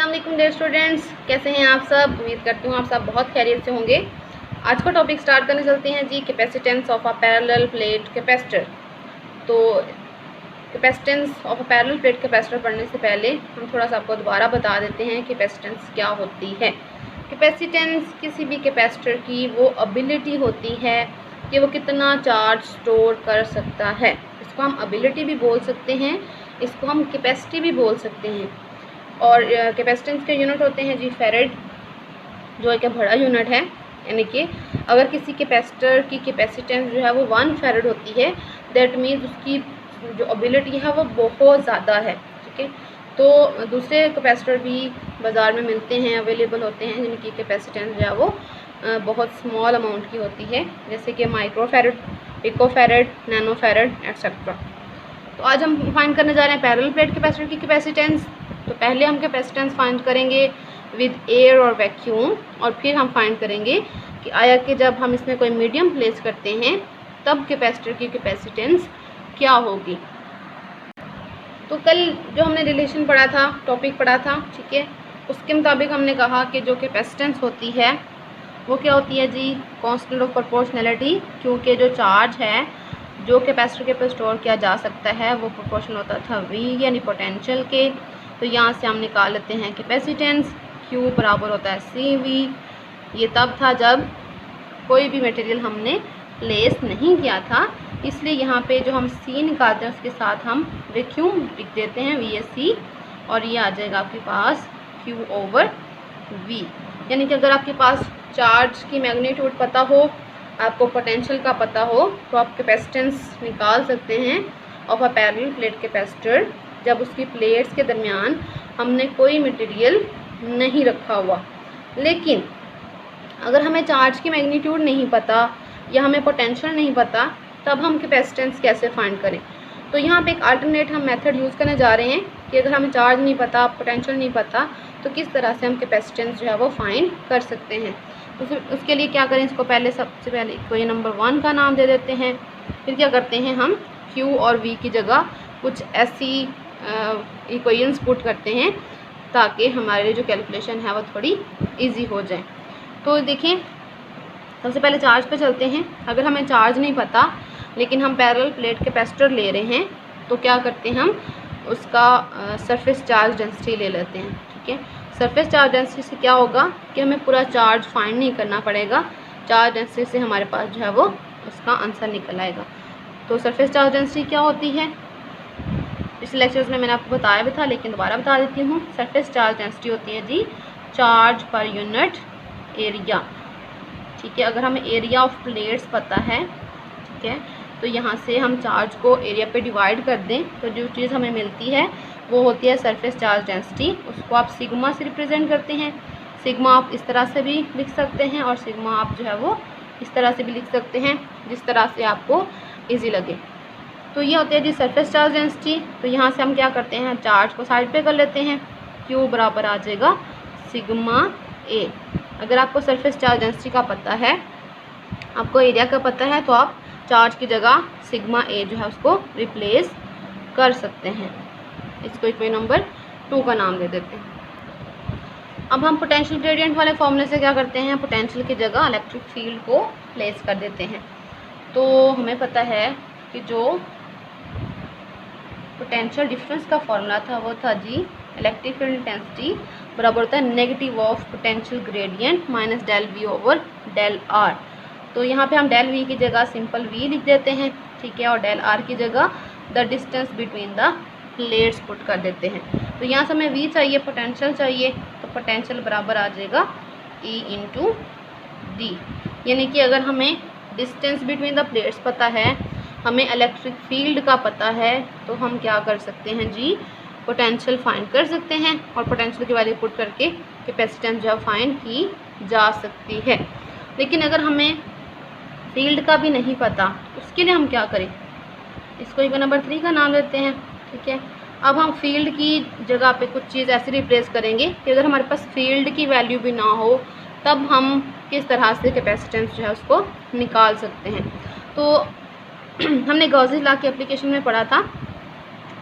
अस्सलाम वालेकुम dear students, कैसे हैं आप सब। उम्मीद करती हूँ आप सब बहुत खैरियत से होंगे। आज का टॉपिक स्टार्ट करने चलते हैं जी, capacitance of a parallel plate capacitor. तो capacitance of a parallel plate capacitor पढ़ने से पहले हम थोड़ा सा आपको दोबारा बता देते हैं कैपेसिटेंस क्या होती है। कैपेसिटेंस किसी भी कैपेसिटर की वो एबिलिटी होती है कि वो कितना चार्ज स्टोर कर सकता है। इसको हम एबिलिटी भी बोल सकते हैं, इसको हम कैपेसिटी भी बोल सकते हैं। और कैपेसिटेंस के यूनिट होते हैं जी फेरेड, जो एक बड़ा यूनिट है। यानी कि अगर किसी कैपेसिटर की कैपेसिटेंस जो है वो 1 फेरेड होती है, दैट मीन्स उसकी जो एबिलिटी है वो बहुत ज़्यादा है। ठीक है, तो दूसरे कैपेसिटर भी बाज़ार में मिलते हैं, अवेलेबल होते हैं, जिनकी कैपेसिटेंस जो है वो बहुत स्मॉल अमाउंट की होती है, जैसे कि माइक्रो फेरेड, पिको फेरेड, नैनो फेरेड एक्सेट्रा। तो आज हम फाइंड करने जा रहे हैं पैरेलल प्लेट कैपेसिटर की कैपेसिटेंस। तो पहले हम कैपेसिटेंस फाइंड करेंगे विद एयर और वैक्यूम, और फिर हम फाइंड करेंगे कि आया कि जब हम इसमें कोई मीडियम प्लेस करते हैं तब कैपेसिटर की कैपेसिटेंस क्या होगी। तो कल जो हमने रिलेशन पढ़ा था, टॉपिक पढ़ा था, ठीक है, उसके मुताबिक हमने कहा कि जो कैपेसिटेंस होती है वो क्या होती है जी, कांस्टेंट ऑफ प्रोपोर्शनैलिटी। क्योंकि जो चार्ज है जो कैपेसिटर के पर स्टोर किया जा सकता है वो प्रोपोर्शनल होता था वी यानी पोटेंशियल के। तो यहाँ से हम निकाल लेते हैं कैपेसिटेंस, Q बराबर होता है CV। ये तब था जब कोई भी मटेरियल हमने प्लेस नहीं किया था, इसलिए यहाँ पे जो हम C निकालते हैं उसके साथ हम वैक्यूम लिख देते हैं VSC, और ये आ जाएगा आपके पास Q/V। यानी कि अगर आपके पास चार्ज की मैग्नीट्यूड पता हो, आपको पोटेंशियल का पता हो, तो आप कैपेसिटेंस निकाल सकते हैं of a parallel plate capacitor जब उसकी प्लेट्स के दरमियान हमने कोई मटेरियल नहीं रखा हुआ। लेकिन अगर हमें चार्ज की मैग्नीट्यूड नहीं पता या हमें पोटेंशियल नहीं पता, तब हम कैपेसिटेंस कैसे फाइंड करें। तो यहाँ पे एक अल्टरनेट हम मेथड यूज़ करने जा रहे हैं कि अगर हमें चार्ज नहीं पता, पोटेंशियल नहीं पता, तो किस तरह से हम कैपेसिटेंस जो है वो फाइंड कर सकते हैं। उसके लिए क्या करें, इसको पहले सबसे पहले इक्वेशन नंबर 1 का नाम दे देते हैं। फिर क्या करते हैं, हम Q और V की जगह कुछ ऐसी इक्वेशंस पुट करते हैं ताकि हमारे जो कैलकुलेशन है वो थोड़ी इजी हो जाए। तो देखिए, सबसे पहले चार्ज पे चलते हैं। अगर हमें चार्ज नहीं पता लेकिन हम पैरेलल प्लेट कैपेसिटर ले रहे हैं, तो क्या करते हैं, हम उसका सरफेस चार्ज डेंसिटी ले लेते हैं। ठीक है, सरफेस चार्ज डेंसिटी से क्या होगा कि हमें पूरा चार्ज फाइंड नहीं करना पड़ेगा, चार्ज डेंसिटी से हमारे पास जो है वो उसका आंसर निकल आएगा। तो सरफेस चार्ज डेंसिटी क्या होती है, इस लेक्चर्स में मैंने आपको बताया भी था, लेकिन दोबारा बता देती हूँ। सरफेस चार्ज डेंसिटी होती है जी चार्ज पर यूनिट एरिया। ठीक है, अगर हमें एरिया ऑफ प्लेट्स पता है, ठीक है, तो यहाँ से हम चार्ज को एरिया पे डिवाइड कर दें तो जो चीज़ हमें मिलती है वो होती है सरफेस चार्ज डेंसिटी। उसको आप सिग्मा से रिप्रेजेंट करते हैं। सिग्मा आप इस तरह से भी लिख सकते हैं और सिग्मा आप जो है वो इस तरह से भी लिख सकते हैं, जिस तरह से आपको ईजी लगे। तो ये होती है जी सरफेस चार्ज डेंसिटी। तो यहाँ से हम क्या करते हैं, चार्ज को साइड पे कर लेते हैं। Q बराबर आ जाएगा सिग्मा A। अगर आपको सरफेस चार्ज डेंसिटी का पता है, आपको एरिया का पता है, तो आप चार्ज की जगह सिग्मा A जो है उसको रिप्लेस कर सकते हैं। इसको इक्वेशन नंबर 2 का नाम दे देते हैं। अब हम पोटेंशियल ग्रेडियंट वाले फॉर्मूले से क्या करते हैं, पोटेंशियल की जगह इलेक्ट्रिक फील्ड को प्लेस कर देते हैं। तो हमें पता है कि जो पोटेंशियल डिफरेंस का फॉर्मूला था वो था जी इलेक्ट्रिक फील्ड इंटेंसिटी बराबर होता है negative of potential gradient minus del V over del R। तो यहाँ पे हम डेल V की जगह सिंपल V लिख देते हैं, ठीक है, और डेल R की जगह the distance between the plates put कर देते हैं। तो यहाँ से हमें V चाहिए, पोटेंशियल चाहिए, तो पोटेंशियल बराबर आ जाएगा E इंटू D। यानी कि अगर हमें डिस्टेंस बिटवीन द प्लेट्स पता है, हमें इलेक्ट्रिक फील्ड का पता है, तो हम क्या कर सकते हैं जी, पोटेंशियल फाइंड कर सकते हैं, और पोटेंशियल की वैल्यू पुट करके कैपेसिटेंस जो फाइंड की जा सकती है। लेकिन अगर हमें फील्ड का भी नहीं पता, उसके लिए हम क्या करें, इसको इक्वेशन नंबर 3 का नाम देते हैं। ठीक है, अब हम फील्ड की जगह पे कुछ चीज़ ऐसे रिप्लेस करेंगे कि अगर हमारे पास फील्ड की वैल्यू भी ना हो, तब हम किस तरह से कैपेसिटेंस जो है उसको निकाल सकते हैं। तो हमने गॉसेस लॉ की एप्लीकेशन में पढ़ा था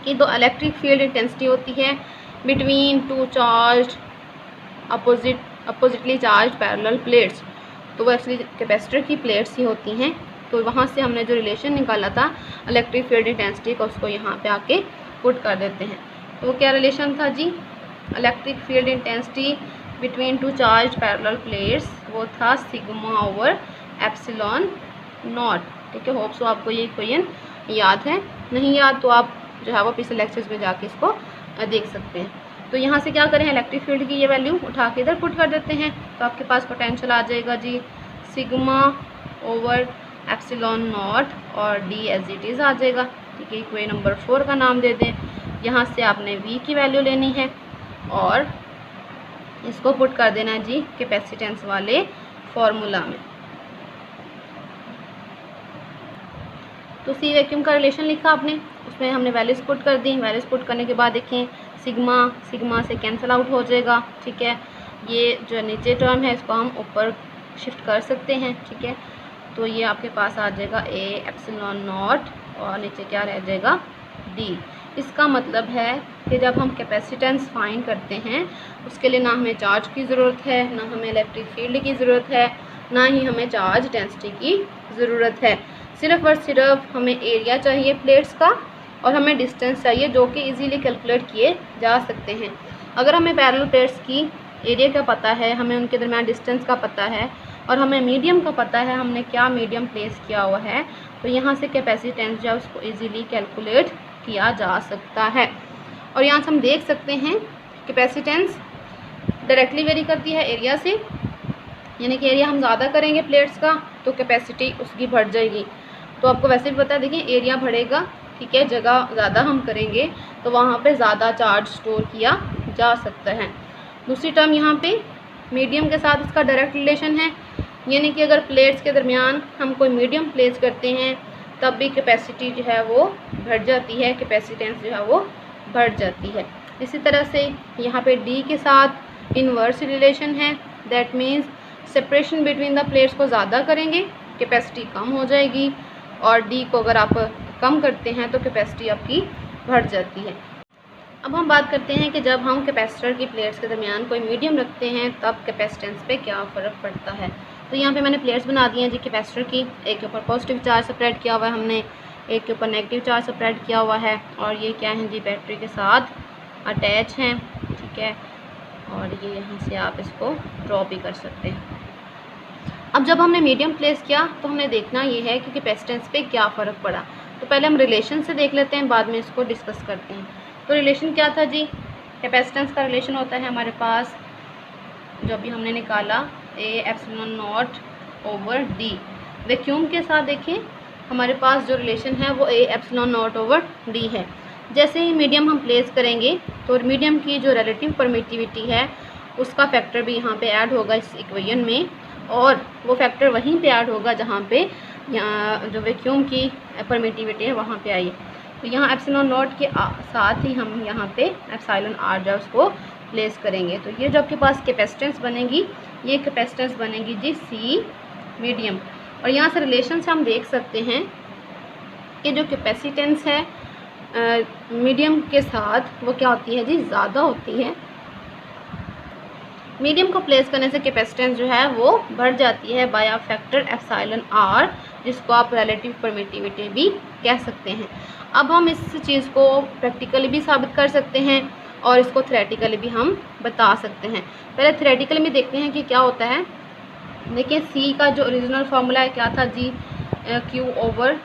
कि दो इलेक्ट्रिक फील्ड इंटेंसिटी होती है between two charge oppositely charge parallel plates, तो वो एक्चुअली कैपेसिटर की प्लेट्स ही होती हैं। तो वहाँ से हमने जो रिलेशन निकाला था इलेक्ट्रिक फील्ड इंटेंसिटी का, उसको यहाँ पे आके पुट कर देते हैं। तो वो क्या रिलेशन था जी, electric field intensity between two charge parallel plates, वो था सिग्मा ओवर एप्सिलॉन नॉट। ठीक है, होप सो आपको ये इक्वेशन याद है, नहीं याद तो आप जो है वो पिछले लेक्चर्स में जाके इसको देख सकते हैं। तो यहाँ से क्या करें, इलेक्ट्रिक फील्ड की ये वैल्यू उठा के इधर पुट कर देते हैं, तो आपके पास पोटेंशियल आ जाएगा जी सिग्मा ओवर एप्सिलॉन नॉट और डी एज इट इज़ आ जाएगा। ठीक है, इक्वेशन नंबर 4 का नाम दे दें। यहाँ से आपने V की वैल्यू लेनी है और इसको पुट कर देना है जी कैपेसिटेंस वाले फॉर्मूला में। तो सी वैक्यूम का रिलेशन लिखा आपने, उसमें हमने वैल्यूज पुट कर दी। वैल्यूज पुट करने के बाद देखें सिग्मा से कैंसिल आउट हो जाएगा। ठीक है, ये जो नीचे टर्म है इसको हम ऊपर शिफ्ट कर सकते हैं। ठीक है, तो ये आपके पास आ जाएगा ए एप्सिलॉन नॉट और नीचे क्या रह जाएगा डी। इसका मतलब है कि जब हम कैपेसिटेंस फाइंड करते हैं उसके लिए ना हमें चार्ज की ज़रूरत है, ना हमें इलेक्ट्रिक फील्ड की ज़रूरत है, ना ही हमें चार्ज डेंसिटी की ज़रूरत है। सिर्फ़ और सिर्फ हमें एरिया चाहिए प्लेट्स का और हमें डिस्टेंस चाहिए जो कि इजीली कैलकुलेट किए जा सकते हैं। अगर हमें पैरेलल प्लेट्स की एरिया का पता है, हमें उनके दरमियान डिस्टेंस का पता है और हमें मीडियम का पता है, हमने क्या मीडियम प्लेस किया हुआ है, तो यहाँ से कैपेसिटेंस जो है उसको ईजीली कैलकुलेट किया जा सकता है। और यहाँ से हम देख सकते हैं कैपेसिटेंस डायरेक्टली वेरी करती है एरिया से, यानी कि एरिया हम ज़्यादा करेंगे प्लेट्स का तो कैपेसिटी उसकी बढ़ जाएगी। तो आपको वैसे भी पता है, देखिए एरिया बढ़ेगा, ठीक है, जगह ज़्यादा हम करेंगे तो वहाँ पे ज़्यादा चार्ज स्टोर किया जा सकता है। दूसरी टर्म यहाँ पे मीडियम के साथ इसका डायरेक्ट रिलेशन है, यानी कि अगर प्लेट्स के दरमियान हम कोई मीडियम प्लेस करते हैं तब भी कैपेसिटी जो है वो बढ़ जाती है, कैपेसिटेंस जो है वो बढ़ जाती है। इसी तरह से यहाँ पे डी के साथ इन्वर्स रिलेशन है, that means separation between the plates को ज़्यादा करेंगे कैपेसिटी कम हो जाएगी और डी को अगर आप कम करते हैं तो कैपेसिटी आपकी बढ़ जाती है। अब हम बात करते हैं कि जब हम कैपेसिटर की प्लेट्स के दरमियान कोई मीडियम रखते हैं तब कैपेसिटेंस पे क्या फ़र्क पड़ता है। तो यहाँ पे मैंने प्लेट्स बना दी हैं जी कैपेसिटर की, एक के ऊपर पॉजिटिव चार्ज स्प्रेड किया हुआ है हमने, एक के ऊपर नेगेटिव चार्ज स्प्रेड किया हुआ है और ये क्या है जी बैटरी के साथ अटैच हैं। ठीक है, और ये यहाँ से आप इसको ड्रॉ भी कर सकते हैं। अब जब हमने मीडियम प्लेस किया तो हमने देखना ये है कि कैपेसिटेंस पे क्या फ़र्क पड़ा। तो पहले हम रिलेशन से देख लेते हैं, बाद में इसको डिस्कस करते हैं। तो रिलेशन क्या था जी, कैपेसिटेंस का रिलेशन होता है हमारे पास जो अभी हमने निकाला A epsilon not over D. Vacuum के साथ देखें हमारे पास जो रिलेशन है वो A epsilon not over D है। जैसे ही मीडियम हम प्लेस करेंगे तो मीडियम की जो रिलेटिव परमिटिविटी है उसका फैक्टर भी यहाँ पे ऐड होगा इस इक्वेशन में, और वो फैक्टर वहीं पे ऐड होगा जहाँ पे जो वैक्यूम की परमिटिविटी है वहाँ पे आई। तो यहाँ एप्सिलॉन नॉट के साथ ही हम यहाँ पे एप्सिलॉन आर जो उसको प्लेस करेंगे। तो ये जो आपके पास कैपेसिटेंस बनेगी, ये कैपेसिटेंस बनेगी जी सी मीडियम। और यहाँ से रिलेशन से हम देख सकते हैं कि जो कैपेसिटेंस है मीडियम के साथ वो क्या होती है जी, ज़्यादा होती है। मीडियम को प्लेस करने से कैपेसिटेंस जो है वो बढ़ जाती है by a factor epsilon R, जिसको आप रिलेटिव परमिटिविटी भी कह सकते हैं। अब हम इस चीज़ को प्रैक्टिकली भी साबित कर सकते हैं और इसको थ्योरेटिकली भी हम बता सकते हैं। पहले थ्योरेटिकली में देखते हैं कि क्या होता है। देखिए सी का जो ओरिजिनल फार्मूला है क्या था जी, क्यू ओवर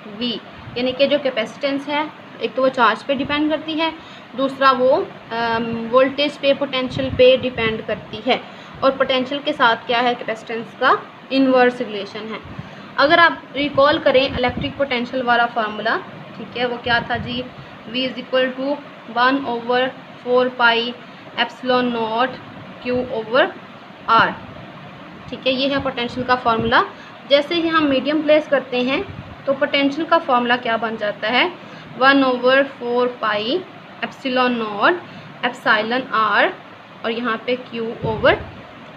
वी, यानी कि जो कैपेसिटेंस है एक तो वो चार्ज पे डिपेंड करती है, दूसरा वो वोल्टेज पे पोटेंशियल पे डिपेंड करती है, और पोटेंशियल के साथ क्या है कैपेसिटेंस का इन्वर्स रिलेशन है। अगर आप रिकॉल करें इलेक्ट्रिक पोटेंशियल वाला फार्मूला, ठीक है, वो क्या था जी, V is equal to 1/4 pi epsilon naught Q over R। ठीक है, ये है पोटेंशियल का फार्मूला। जैसे ही हम मीडियम प्लेस करते हैं तो पोटेंशियल का फार्मूला क्या बन जाता है, 1/4 pi epsilon not epsilon R और यहाँ पे Q ओवर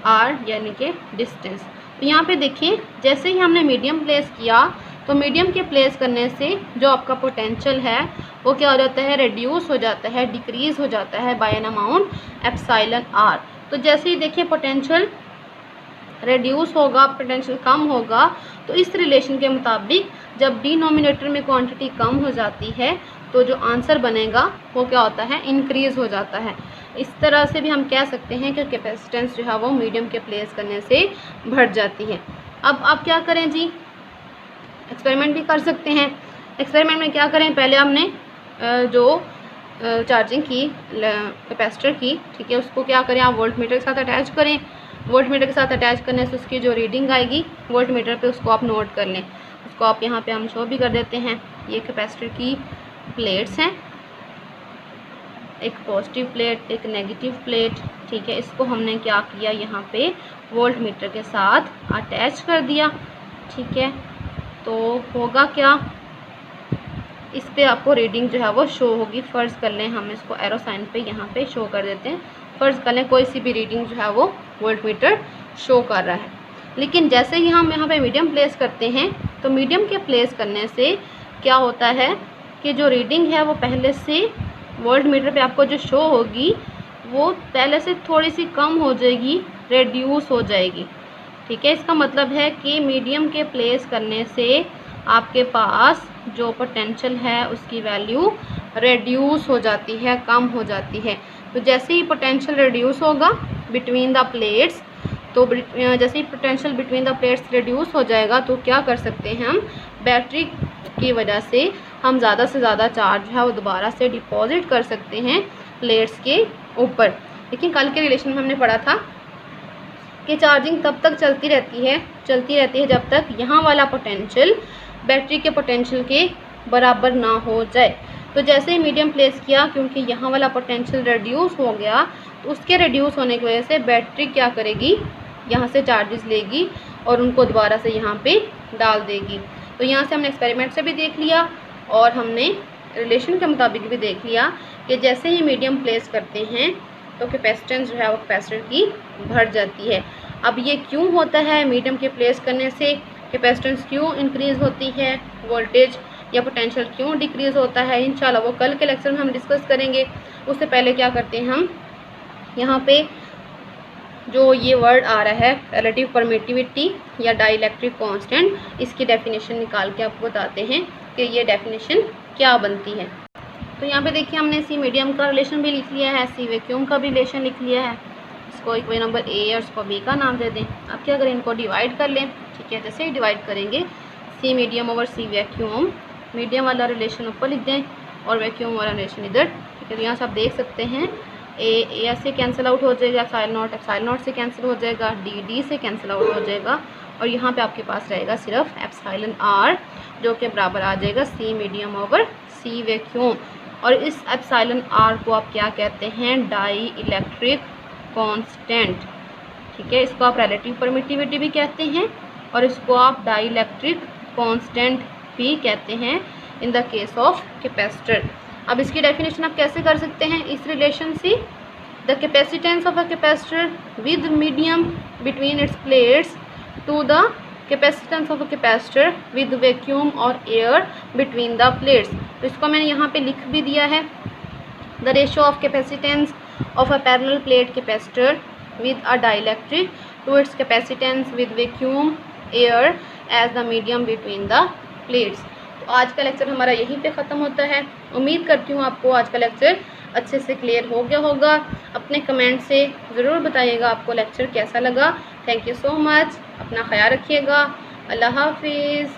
R यानी कि डिस्टेंस। तो यहाँ पे देखिए जैसे ही हमने मीडियम प्लेस किया तो मीडियम के प्लेस करने से जो आपका पोटेंशियल है वो क्या हो जाता है, रिड्यूस हो जाता है, डिक्रीज़ हो जाता है by an amount epsilon R। तो जैसे ही देखिए पोटेंशियल रेड्यूस होगा, पोटेंशियल कम होगा, तो इस रिलेशन के मुताबिक जब डिनोमिनेटर में क्वांटिटी कम हो जाती है तो जो आंसर बनेगा वो क्या होता है, इंक्रीज़ हो जाता है। इस तरह से भी हम कह सकते हैं कि कैपेसिटेंस जो है वो मीडियम के प्लेस करने से बढ़ जाती है। अब आप क्या करें जी, एक्सपेरिमेंट भी कर सकते हैं। एक्सपेरिमेंट में क्या करें, पहले हमने जो चार्जिंग की कैपेसिटर की, ठीक है, उसको क्या करें, आप वोल्ट मीटर के साथ अटैच करें। वोल्ट मीटर के साथ अटैच करने से उसकी जो रीडिंग आएगी वोल्ट मीटर पे उसको आप नोट कर लें। उसको आप यहाँ पे हम शो भी कर देते हैं। ये कैपेसिटर की प्लेट्स हैं, एक पॉजिटिव प्लेट, एक नेगेटिव प्लेट, ठीक है। इसको हमने क्या किया, यहाँ पे वोल्ट मीटर के साथ अटैच कर दिया, ठीक है। तो होगा क्या, इस पे आपको रीडिंग जो है वो शो होगी। फ़र्ज़ कर लें हम इसको एरो साइन पे यहाँ पे शो कर देते हैं। फ़र्ज़ कर लें कोई सी भी रीडिंग जो है वो वोल्ट मीटर शो कर रहा है। लेकिन जैसे ही हम यहाँ पे मीडियम प्लेस करते हैं तो मीडियम के प्लेस करने से क्या होता है कि जो रीडिंग है वो पहले से वोल्ट मीटर पे आपको जो शो होगी वो पहले से थोड़ी सी कम हो जाएगी, रेड्यूस हो जाएगी, ठीक है। इसका मतलब है कि मीडियम के प्लेस करने से आपके पास जो पोटेंशियल है उसकी वैल्यू रेड्यूस हो जाती है, कम हो जाती है। तो जैसे ही पोटेंशियल रेड्यूस होगा बिटवीन द प्लेट्स, तो जैसे ही potential between the plates reduce हो जाएगा तो क्या कर सकते हैं हम, बैटरी की वजह से हम ज़्यादा से ज़्यादा चार्ज है वो दोबारा से डिपॉजिट कर सकते हैं प्लेट्स के ऊपर। लेकिन कल के रिलेशन में हमने पढ़ा था कि चार्जिंग तब तक चलती रहती है जब तक यहाँ वाला पोटेंशियल बैटरी के पोटेंशियल के बराबर ना हो जाए। तो जैसे ही मीडियम प्लेस किया, क्योंकि यहाँ वाला पोटेंशियल रेड्यूस हो गया, तो उसके रेड्यूस होने की वजह से बैटरी क्या करेगी, यहाँ से चार्जेस लेगी और उनको दोबारा से यहाँ पे डाल देगी। तो यहाँ से हमने एक्सपेरिमेंट से भी देख लिया और हमने रिलेशन के मुताबिक भी देख लिया कि जैसे ही मीडियम प्लेस करते हैं तो कैपेसिटेंस जो है वो कैपेसिटर की बढ़ जाती है। अब ये क्यों होता है, मीडियम के प्लेस करने से कैपेसिटेंस क्यों इंक्रीज़ होती है, वोल्टेज या पोटेंशियल क्यों डिक्रीज़ होता है, इंशाल्लाह वो कल के लेक्चर में हम डिस्कस करेंगे। उससे पहले क्या करते हैं, हम यहाँ पे जो ये वर्ड आ रहा है रिलेटिव परमिटिविटी या डाइलेक्ट्रिक कांस्टेंट, इसकी डेफिनेशन निकाल के आपको बताते हैं कि ये डेफिनेशन क्या बनती है। तो यहाँ पे देखिए हमने सी मीडियम का रिलेशन भी लिख लिया है, सी वैक्यूम का भी रिलेशन लिख लिया है। इसको कोई नंबर ए और इसको बी का नाम दे दें। अब क्या करें, इनको डिवाइड कर लें, ठीक है। जैसे ही डिवाइड करेंगे सी मीडियम ओवर सी वैक्यूम, मीडियम वाला रिलेशन ऊपर लिख दें और वैक्यूम वाला रिलेशन इधर, ठीक है। तो यहाँ से आप देख सकते हैं ए से कैंसिल आउट हो जाएगा, एप्सिलॉन नॉट से कैंसिल हो जाएगा, डी से कैंसिल आउट हो जाएगा और यहाँ पे आपके पास रहेगा सिर्फ एप्सिलॉन आर जो कि बराबर आ जाएगा सी मीडियम ओवर सी वैक्यूम। और इस एप्सिलॉन आर को आप क्या कहते हैं, डाई इलेक्ट्रिक कांस्टेंट, ठीक है। इसको आप रिलेटिव परमिटिविटी भी कहते हैं और इसको आप डाई इलेक्ट्रिक कांस्टेंट भी कहते हैं in the case of capacitor. अब इसकी डेफिनेशन आप कैसे कर सकते हैं, इस रिलेशन से, the capacitance of a capacitor with medium between its plates to the capacitance of a capacitor with vacuum और एयर बिटवीन द प्लेट्स। तो इसको मैंने यहाँ पे लिख भी दिया है, the ratio of capacitance of a parallel plate capacitor with a dielectric to its capacitance with vacuum air as the medium between the plates। तो आज का लेक्चर हमारा यहीं पे ख़त्म होता है। उम्मीद करती हूँ आपको आज का लेक्चर अच्छे से क्लियर हो गया होगा। अपने कमेंट से ज़रूर बताइएगा आपको लेक्चर कैसा लगा। थैंक यू सो मच, अपना ख्याल रखिएगा। अल्लाह हाफिज़।